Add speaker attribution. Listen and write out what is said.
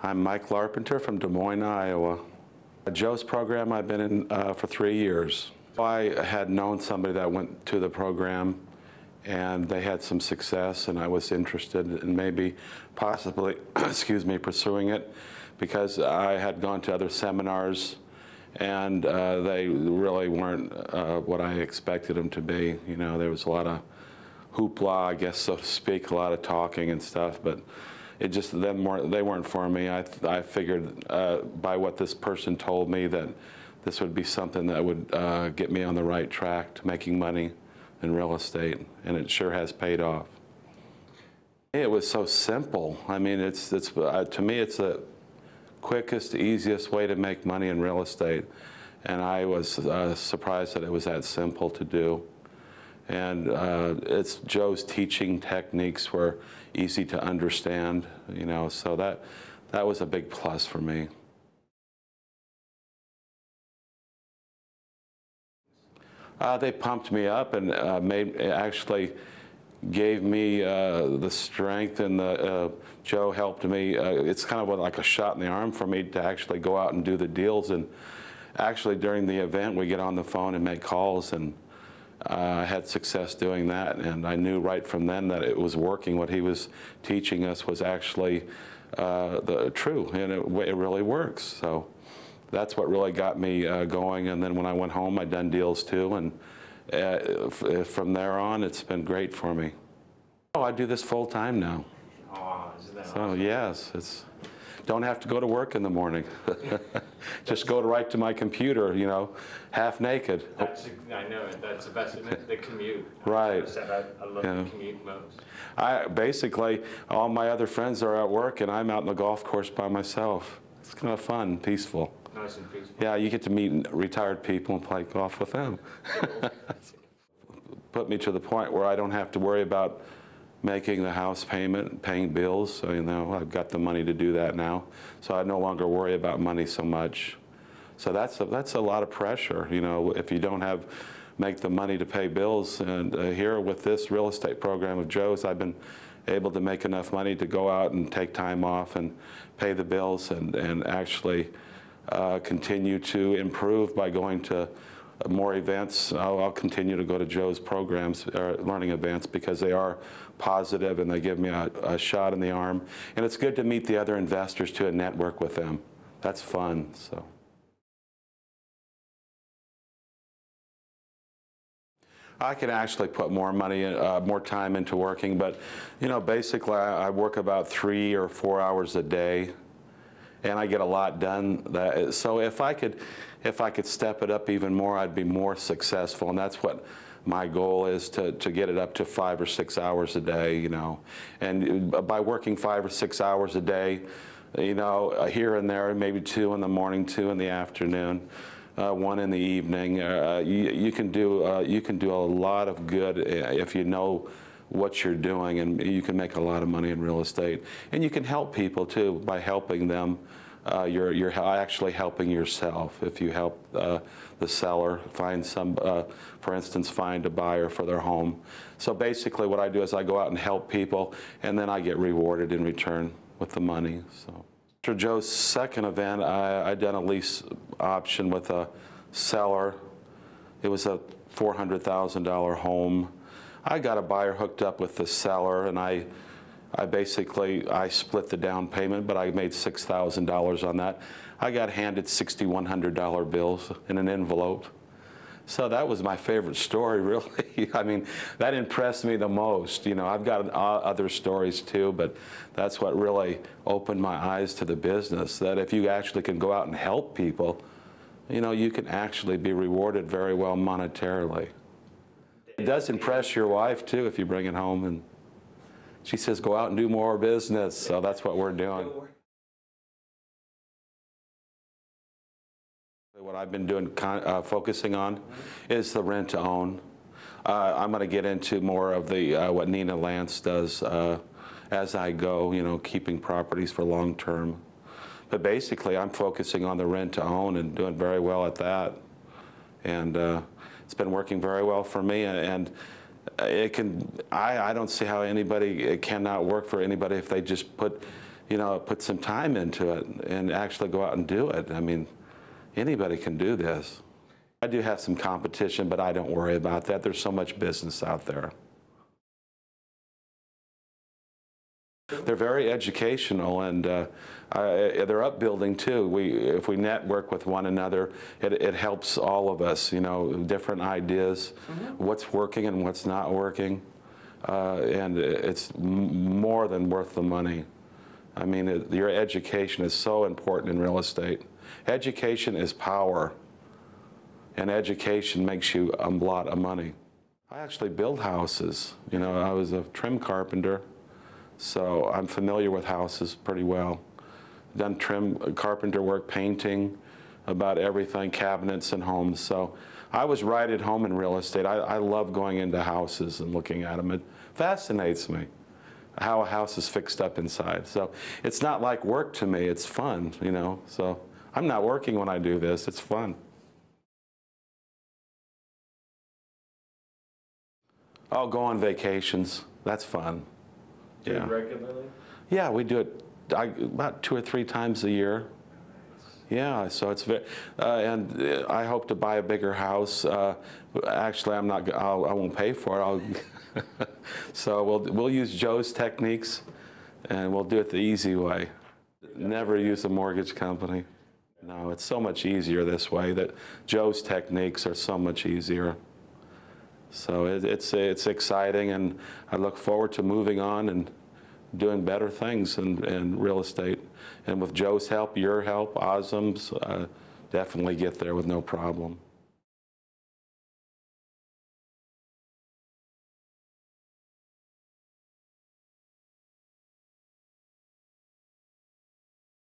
Speaker 1: I'm Mike Larpenter from Des Moines, Iowa. Joe's program I've been in for 3 years. I had known somebody that went to the program and they had some success, and I was interested in maybe possibly, excuse me, pursuing it because I had gone to other seminars and they really weren't what I expected them to be. You know, there was a lot of hoopla, I guess, so to speak, a lot of talking and stuff, but it just, they weren't for me. I figured by what this person told me that this would be something that would get me on the right track to making money in real estate, and it sure has paid off. It was so simple. I mean, to me, it's the quickest, easiest way to make money in real estate, and I was surprised that it was that simple to do. And Joe's teaching techniques were easy to understand, you know, so that was a big plus for me. They pumped me up and actually gave me the strength, and Joe helped me. It's kind of like a shot in the arm for me to actually go out and do the deals. And actually during the event, we get on the phone and make calls, and I had success doing that, and I knew right from then that it was working. What he was teaching us was actually true, and it really works. So that's what really got me going. And then when I went home, I'd done deals too, and from there on, it's been great for me. Oh, I do this full time now.
Speaker 2: Oh, isn't that
Speaker 1: so
Speaker 2: awesome?
Speaker 1: Yes, don't have to go to work in the morning. Just go right to my computer, you know, half naked.
Speaker 2: I know, that's the best, isn't it? The commute.
Speaker 1: Right.
Speaker 2: I love the commute most.
Speaker 1: Basically, all my other friends are at work, and I'm out on the golf course by myself. It's kind of fun, peaceful.
Speaker 2: Nice and peaceful.
Speaker 1: Yeah, you get to meet retired people and play golf with them. Put me to the point where I don't have to worry about making the house payment, paying bills. So, you know, I've got the money to do that now. So I no longer worry about money so much. So that's a lot of pressure, you know, if you don't make the money to pay bills. And here with this real estate program of Joe's, I've been able to make enough money to go out and take time off and pay the bills and actually continue to improve by going to more events. I'll continue to go to Joe's programs, learning events, because they are positive and they give me a shot in the arm. And it's good to meet the other investors too and network with them. That's fun. So. I can actually put more money, more time into working, but you know, basically I work about 3 or 4 hours a day, and I get a lot done. So if I could step it up even more, I'd be more successful, and that's what my goal is, to get it up to 5 or 6 hours a day, you know. And by working 5 or 6 hours a day, you know, here and there, maybe 2 in the morning, 2 in the afternoon, 1 in the evening, you can do a lot of good if you know what you're doing, and you can make a lot of money in real estate. And you can help people too by helping them. You're actually helping yourself if you help the seller find for instance, find a buyer for their home. So basically what I do is I go out and help people, and then I get rewarded in return with the money. So after Joe's second event, I done a lease option with a seller. It was a $400,000 home. I got a buyer hooked up with the seller, and I split the down payment, but I made $6,000 on that. I got handed $6,100 bills in an envelope. So that was my favorite story, really. I mean, that impressed me the most. You know, I've got other stories too, but that's what really opened my eyes to the business, that if you actually can go out and help people, you know, you can actually be rewarded very well monetarily. It does impress your wife too if you bring it home, and she says, go out and do more business. So that's what we're doing. What I've been doing, focusing on, is the rent to own. I'm going to get into more of the what Nina Lance does as I go, you know, keeping properties for long term. But basically, I'm focusing on the rent to own and doing very well at that. And it's been working very well for me. And I don't see how it cannot work for anybody if they just put you know, put some time into it and actually go out and do it. I mean, anybody can do this. I do have some competition, but I don't worry about that. There's so much business out there. They're very educational, and they're upbuilding too. If we network with one another, it helps all of us, you know, different ideas, what's working and what's not working, and it's more than worth the money. I mean, your education is so important in real estate. Education is power, and education makes you a lot of money. I actually build houses. You know, I was a trim carpenter, so I'm familiar with houses pretty well. Done trim carpenter work, painting, about everything, cabinets and homes. So I was right at home in real estate. I love going into houses and looking at them. It fascinates me how a house is fixed up inside. So it's not like work to me, it's fun, you know. So I'm not working when I do this, it's fun. I'll go on vacations, that's fun.
Speaker 2: Do you regularly?
Speaker 1: Yeah, we do it about 2 or 3 times a year. Yeah, so it's and I hope to buy a bigger house. Actually, I won't pay for it. So we'll use Joe's techniques, and we'll do it the easy way. Never use a mortgage company. No, it's so much easier this way. That Joe's techniques are so much easier. So it's exciting, and I look forward to moving on and doing better things in real estate. And with Joe's help, your help, Ozum's, definitely get there with no problem.